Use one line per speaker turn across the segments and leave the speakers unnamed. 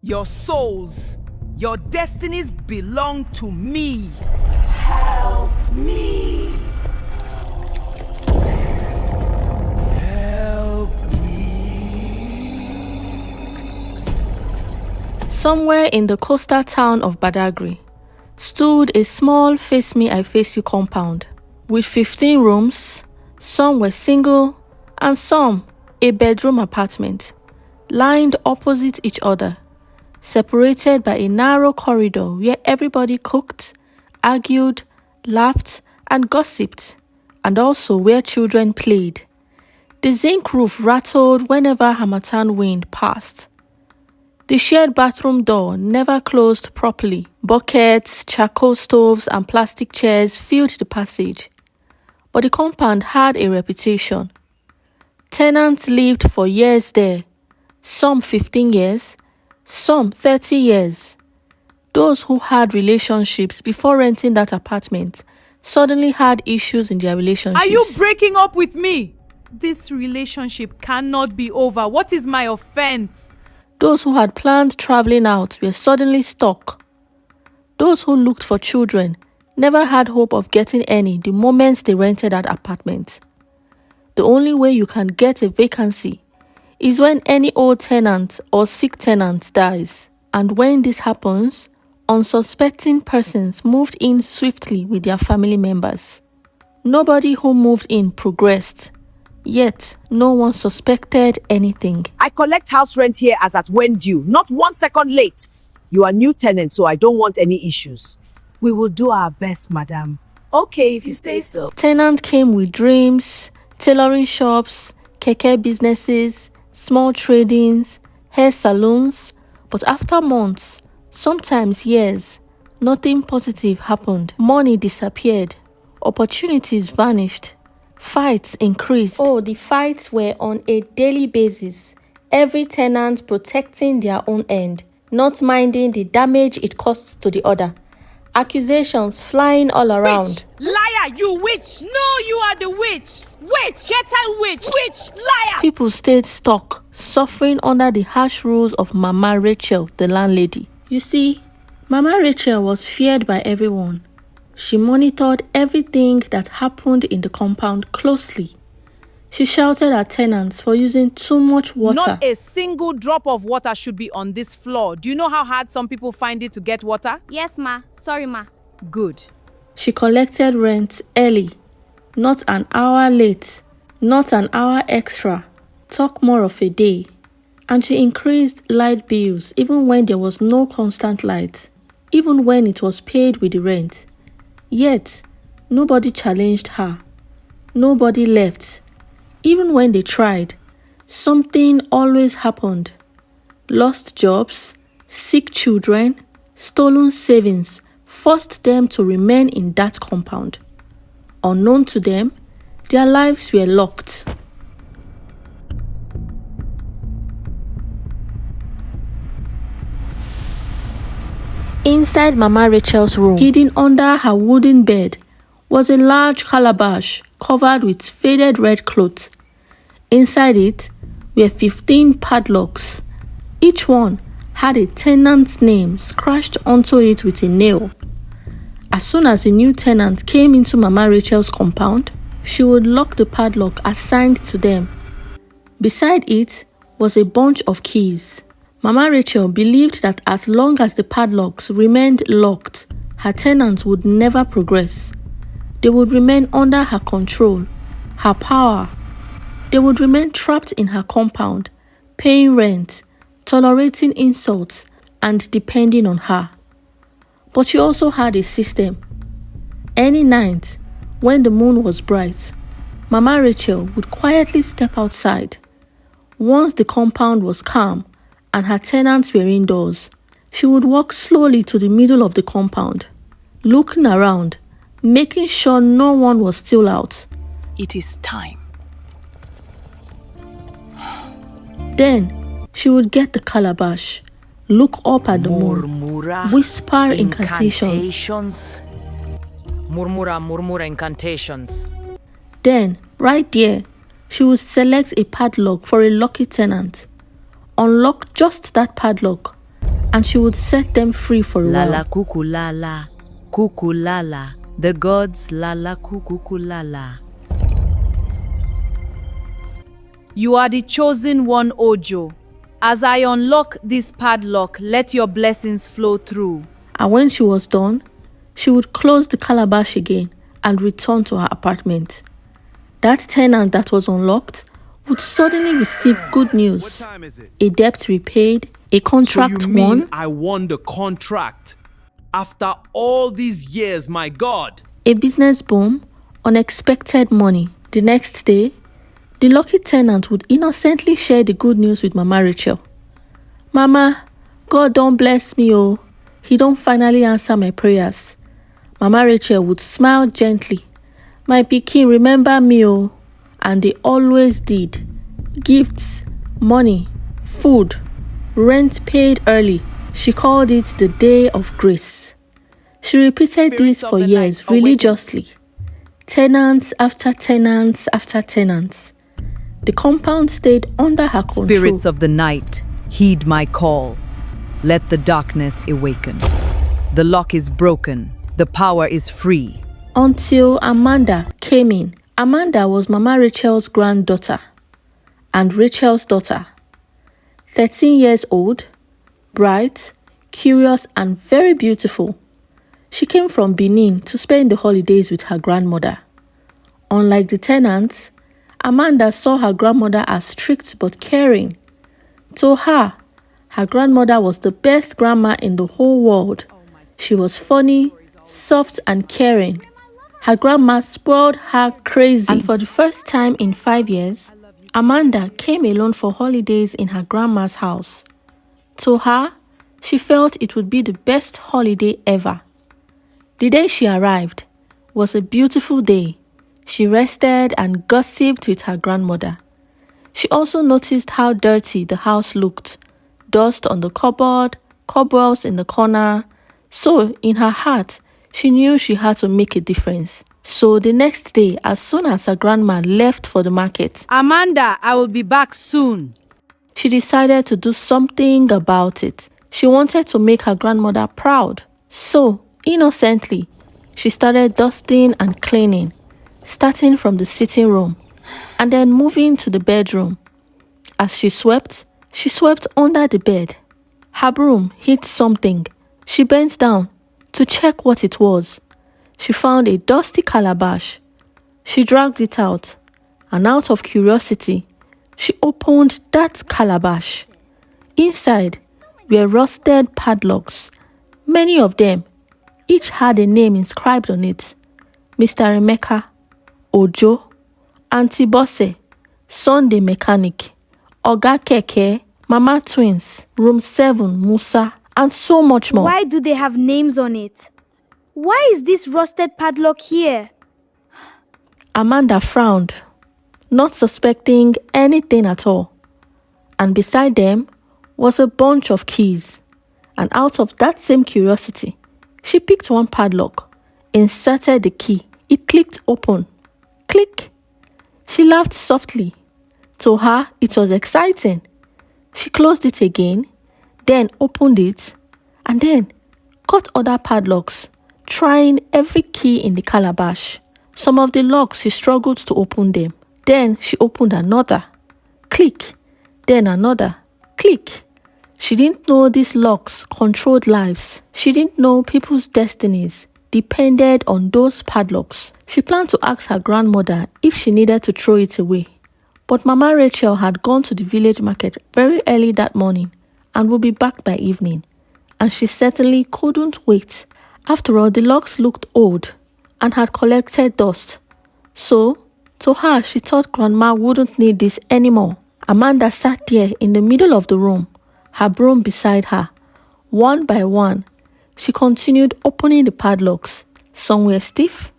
Your souls, your destinies belong to me.
Help me.
Help me.
Somewhere in the coastal town of Badagry stood a small face me I face you compound with 15 rooms. Some were single and some a bedroom apartment, lined opposite each other, separated by a narrow corridor where everybody cooked, argued, laughed, and gossiped, and also where children played. The zinc roof rattled whenever harmattan wind passed. The shared bathroom door never closed properly. Buckets, charcoal stoves, and plastic chairs filled the passage. But the compound had a reputation. Tenants lived for years there, some 15 years, some 30 years. Those who had relationships before renting that apartment suddenly had issues in their relationships.
Are you breaking up with me? This relationship cannot be over. What is my offense?
Those who had planned traveling out were suddenly stuck. Those who looked for children never had hope of getting any the moment they rented that apartment. The only way you can get a vacancy is when any old tenant or sick tenant dies. And when this happens, unsuspecting persons moved in swiftly with their family members. Nobody who moved in progressed, yet no one suspected anything.
I collect house rent here as at when due, not 1 second late. You are new tenant, so I don't want any issues. We will do our best, madam.
Okay, if you say so.
Tenant came with dreams, tailoring shops, keke businesses, small tradings, hair salons, but after months, sometimes years, nothing positive happened. Money disappeared, opportunities vanished, fights increased. Oh, the fights were on a daily basis, every tenant protecting their own end, not minding the damage it caused to the other. Accusations flying all around.
Witch! Liar, you witch! No, you are the witch! Witch! Get out, witch! Witch! Liar!
People stayed stuck, suffering under the harsh rules of Mama Rachel, the landlady. You see, Mama Rachel was feared by everyone. She monitored everything that happened in the compound closely. She shouted at tenants for using too much water.
Not a single drop of water should be on this floor. Do you know how hard some people find it to get water?
Yes, ma. Sorry, ma.
Good.
She collected rent early, not an hour late, not an hour extra, talk more of a day. And she increased light bills even when there was no constant light, even when it was paid with the rent. Yet, nobody challenged her. Nobody left. Even when they tried, something always happened. Lost jobs, sick children, stolen savings forced them to remain in that compound. Unknown to them, their lives were locked. Inside Mama Rachel's room, hidden under her wooden bed, was a large calabash covered with faded red cloth. Inside it were 15 padlocks. Each one had a tenant's name scratched onto it with a nail. As soon as a new tenant came into Mama Rachel's compound, she would lock the padlock assigned to them. Beside it was a bunch of keys. Mama Rachel believed that as long as the padlocks remained locked, her tenants would never progress. They would remain under her control, her power. They would remain trapped in her compound, paying rent, tolerating insults, and depending on her. But she also had a system. Any night, when the moon was bright, Mama Rachel would quietly step outside. Once the compound was calm and her tenants were indoors, she would walk slowly to the middle of the compound, looking around, making sure no one was still out.
It is time.
Then she would get the calabash, look up at the moon,
Murmura
whisper incantations.
Murmura incantations.
Then, right there, she would select a padlock for a lucky tenant, unlock just that padlock, and she would set them free for a
Lala
while.
cuckoo lala, cuckoo lala. The gods lala cuckoo lala.
You are the chosen one, Ojo. As I unlock this padlock, let your blessings flow through.
And when she was done, she would close the calabash again and return to her apartment. That tenant that was unlocked would suddenly receive good news.
What time is it?
A debt repaid, a contract
So you mean
won,
I won the contract? After all these years, my God.
a business boom, unexpected money. The next day, the lucky tenant would innocently share the good news with Mama Rachel. Mama, God don't bless me, oh. He don't finally answer my prayers. Mama Rachel would smile gently. My pikin, remember me, oh. And they always did. Gifts, money, food, rent paid early. She called it the Day of Grace. She repeated this for years religiously. Tenants after tenants after tenants. The compound stayed under her control.
Spirits of the night, heed my call. Let the darkness awaken. The lock is broken. The power is free.
Until Amanda came in. Amanda was Mama Rachel's granddaughter and Rachel's daughter. 13 years old, bright, curious, and very beautiful. She came from Benin to spend the holidays with her grandmother. Unlike the tenants, Amanda saw her grandmother as strict but caring. To her, her grandmother was the best grandma in the whole world. She was funny, soft, and caring. Her grandma spoiled her crazy. And for the first time in 5 years, Amanda came alone for holidays in her grandma's house. To her, she felt it would be the best holiday ever. The day she arrived was a beautiful day. She rested and gossiped with her grandmother. She also noticed how dirty the house looked. Dust on the cupboard, cobwebs in the corner. So, in her heart, she knew she had to make a difference. So, the next day, as soon as her grandma left for the market,
Amanda, I will be back soon.
she decided to do something about it. She wanted to make her grandmother proud. So, innocently, she started dusting and cleaning, starting from the sitting room and then moving to the bedroom. As she swept under the bed. Her broom hit something. She bent down to check what it was. She found a dusty calabash. She dragged it out, and out of curiosity, she opened that calabash. Inside were rusted padlocks. Many of them, each had a name inscribed on it. Mr. Emeka, Ojo, Auntie Bosse, Sunday Mechanic, Oga Keke, Mama Twins, Room 7, Musa, and so much more.
Why do they have names on it? Why is this rusted padlock here?
Amanda frowned, not suspecting anything at all. And beside them was a bunch of keys. And out of that same curiosity, she picked one padlock, inserted the key. It clicked open. Click! She laughed softly. To her, it was exciting. She closed it again, then opened it, and then got other padlocks, trying every key in the calabash. Some of the locks she struggled to open them. Then she opened another. Click. Then another. Click. She didn't know these locks controlled lives. She didn't know people's destinies depended on those padlocks. She planned to ask her grandmother if she needed to throw it away. But Mama Rachel had gone to the village market very early that morning and would be back by evening. And she certainly couldn't wait. After all, the locks looked old and had collected dust. So, to her, she thought Grandma wouldn't need this anymore. Amanda sat there in the middle of the room, her broom beside her. One by one, she continued opening the padlocks. Some were stiff,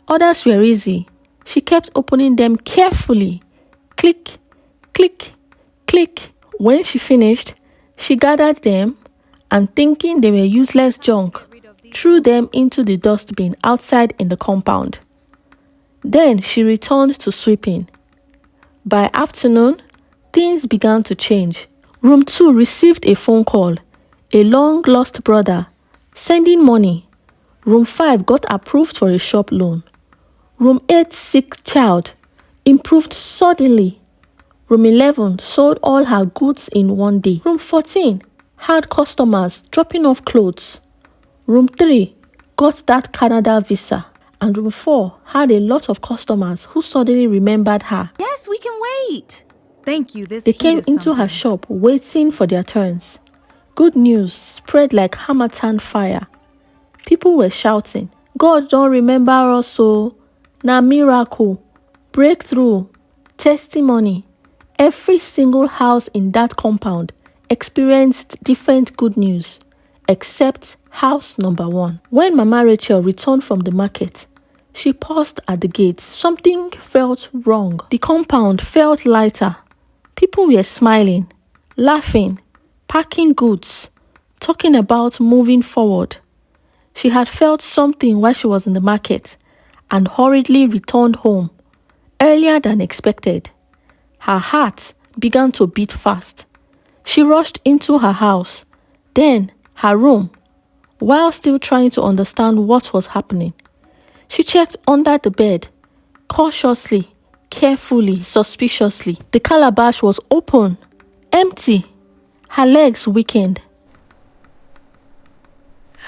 others were easy. She kept opening them carefully. Click, click, click. When she finished, she gathered them and, thinking they were useless junk, threw them into the dustbin outside in the compound. Then she returned to sweeping. By afternoon, things began to change. Room 2 received a phone call. A long-lost brother. Sending money. Room 5 got approved for a shop loan. Room 8 sick child. Improved suddenly. Room 11 sold all her goods in one day. Room 14 had customers dropping off clothes. Room 3 got that Canada visa. And room 4 had a lot of customers who suddenly remembered her.
Yes, we can wait. Thank you. This
They
heat
came
is
into her
something.
shop waiting for their turns. Good news spread like harmattan fire. People were shouting, God don't remember us, so na miracle, breakthrough, testimony. Every single house in that compound experienced different good news, except house number 1. When Mama Rachel returned from the market, she paused at the gate. Something felt wrong. The compound felt lighter. People were smiling, laughing, packing goods, talking about moving forward. She had felt something while she was in the market and hurriedly returned home, earlier than expected. Her heart began to beat fast. She rushed into her house, then her room, while still trying to understand what was happening. She checked under the bed, cautiously, carefully, suspiciously. The calabash was open, empty, her legs weakened.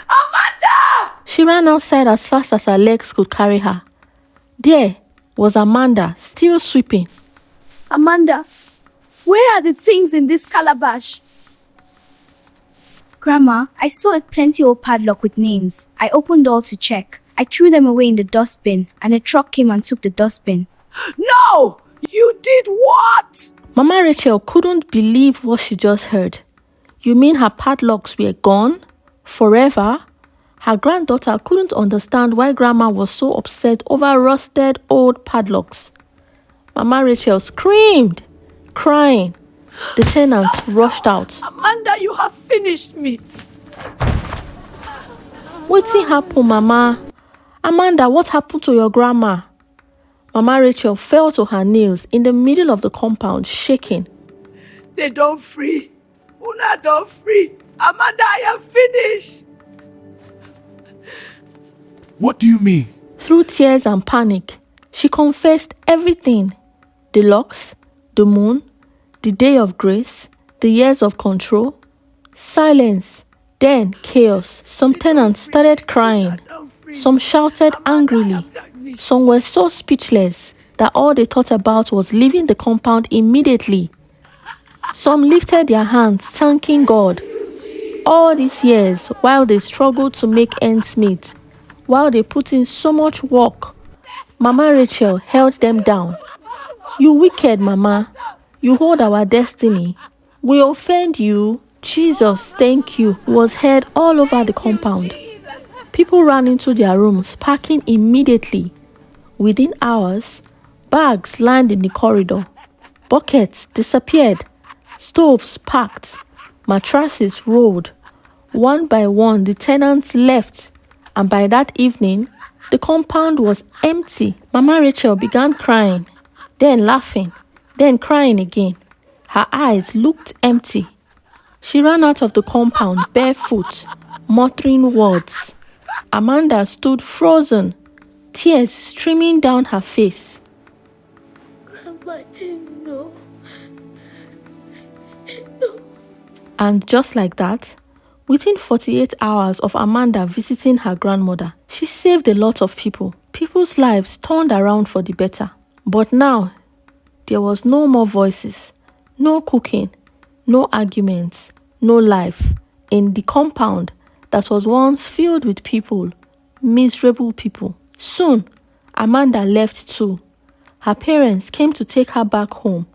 Amanda!
She ran outside as fast as her legs could carry her. There was Amanda, still sweeping.
Amanda, where are the things in this calabash? Grandma, I saw a plenty old padlock with names. I opened all to check. I threw them away in the dustbin, and a truck came and took the dustbin.
No! You did what?
Mama Rachel couldn't believe what she just heard. You mean her padlocks were gone? Forever? Her granddaughter couldn't understand why Grandma was so upset over rusted old padlocks. Mama Rachel screamed, crying. The tenants rushed out.
Amanda, you have finished me.
Wetin happen, Mama? Amanda, what happened to your grandma? Mama Rachel fell to her knees in the middle of the compound, shaking.
They don't free. Una don't free. Amanda, I am finished.
What do you mean?
Through tears and panic, she confessed everything. The locks, the moon, the day of grace, the years of control. Silence, then chaos. Some tenants started crying. Some shouted angrily. Some were so speechless that all they thought about was leaving the compound immediately. Some lifted their hands, thanking God. All these years, while they struggled to make ends meet, while they put in so much work, Mama Rachel held them down. You wicked Mama, you hold our destiny. We offend you. Jesus, thank you, was heard all over the compound. People ran into their rooms, packing immediately. Within hours, bags lined in the corridor. Buckets disappeared. Stoves packed. Mattresses rolled. One by one, the tenants left. And by that evening, the compound was empty. Mama Rachel began crying, then laughing, then crying again. Her eyes looked empty. She ran out of the compound barefoot, muttering words. Amanda stood frozen, tears streaming down her face.
Grandma didn't know.
And just like that, within 48 hours of Amanda visiting her grandmother, she saved a lot of people. People's lives turned around for the better. But now, there was no more voices, no cooking, no arguments, no life in the compound that was once filled with people, miserable people. Soon, Amanda left too. Her parents came to take her back home.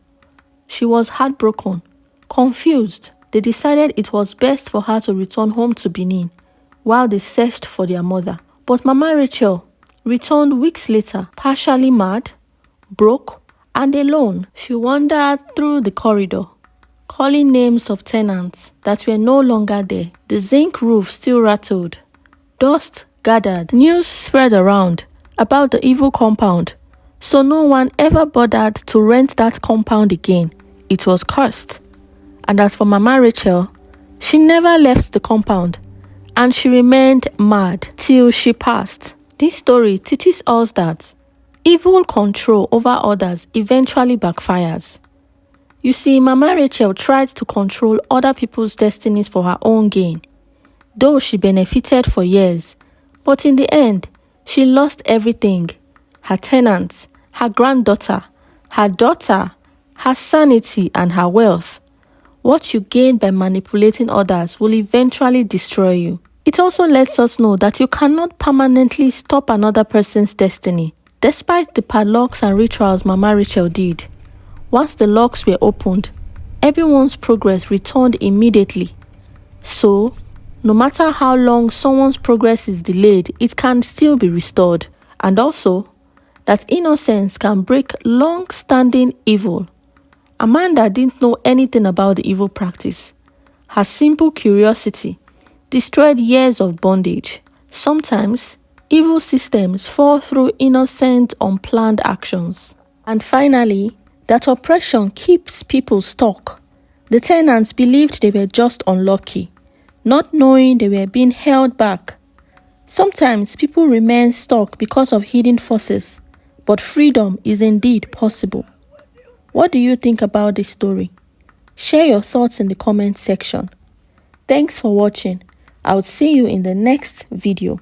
She was heartbroken, confused. They decided it was best for her to return home to Benin while they searched for their mother. But Mama Rachel returned weeks later, partially mad, broke, and alone. She wandered through the corridor, calling names of tenants that were no longer there. The zinc roof still rattled. Dust gathered. News spread around about the evil compound, so no one ever bothered to rent that compound again. It was cursed. And as for Mama Rachel, She never left the compound, and she remained mad till she passed. This story teaches us that evil control over others eventually backfires. You see, Mama Rachel tried to control other people's destinies for her own gain, though she benefited for years. But in the end, she lost everything: her tenants, her granddaughter, her daughter, her sanity, and her wealth. What you gain by manipulating others will eventually destroy you. It also lets us know that you cannot permanently stop another person's destiny. Despite the padlocks and rituals Mama Rachel did, once the locks were opened, everyone's progress returned immediately. So, no matter how long someone's progress is delayed, it can still be restored. And also, that innocence can break long-standing evil. Amanda didn't know anything about the evil practice. Her simple curiosity destroyed years of bondage. Sometimes, evil systems fall through innocent, unplanned actions. And finally, that oppression keeps people stuck. The tenants believed they were just unlucky, not knowing they were being held back. Sometimes people remain stuck because of hidden forces, but freedom is indeed possible. What do you think about this story? Share your thoughts in the comment section. Thanks for watching. I'll see you in the next video.